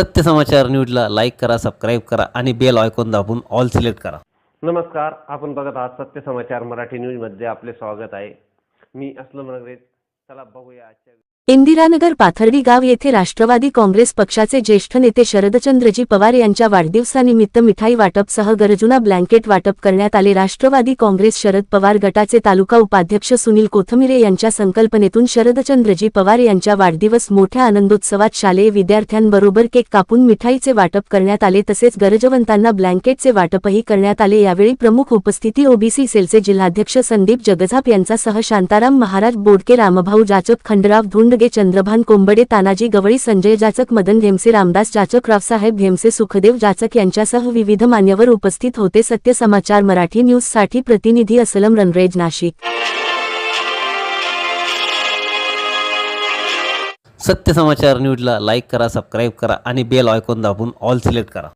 सत्य समाचार न्यूजला लाईक करा, सबस्क्राईब करा आणि बेल आयकॉन दाबून ऑल सिलेक्ट करा. नमस्कार, आपण बघत आहात सत्य समाचार मराठी न्यूजमध्ये आपले स्वागत आहे. मी असलम नगरे. चला बघूया आजच्या. इंदिरानगर पाथर्डी गाव येथे राष्ट्रवादी काँग्रेस पक्षाचे ज्येष्ठ नेते शरदचंद्रजी पवार यांच्या वाढदिवसानिमित्त मिठाई वाटपसह गरजूंना ब्लँकेट वाटप करण्यात आले. राष्ट्रवादी काँग्रेस शरद पवार गटाचे तालुका उपाध्यक्ष सुनील कोथमिरे यांच्या संकल्पनेतून शरदचंद्रजी पवार यांच्या वाढदिवस मोठ्या आनंदोत्सवात शालेय विद्यार्थ्यांबरोबर केक कापून मिठाईचे वाटप करण्यात आले. तसेच गरजवंतांना ब्लँकेटचे वाटपही करण्यात आले. यावेळी प्रमुख उपस्थिती ओबीसी सेलचे जिल्हाध्यक्ष संदीप जगझाप यांच्यासह शांताराम महाराज बोडके, रामभाऊ जाचक, खंडराव धुंडगे, चंद्रभान कोंबडे, तानाजी गवळी, संजय जाचक, मदन घेमसे, रामदास जाचक, रावसाहेब घेमसे, सुखदेव जाचक यांच्यासह विविध मान्यवर उपस्थित होते. सत्य समाचार मराठी न्यूज साठी प्रतिनिधी असलम रनरेज, नाशिक. सत्य समाचार न्यूजला लाईक करा, सबस्क्राईब करा आणि बेल आयकॉन दाबून ऑल सिलेक्ट करा.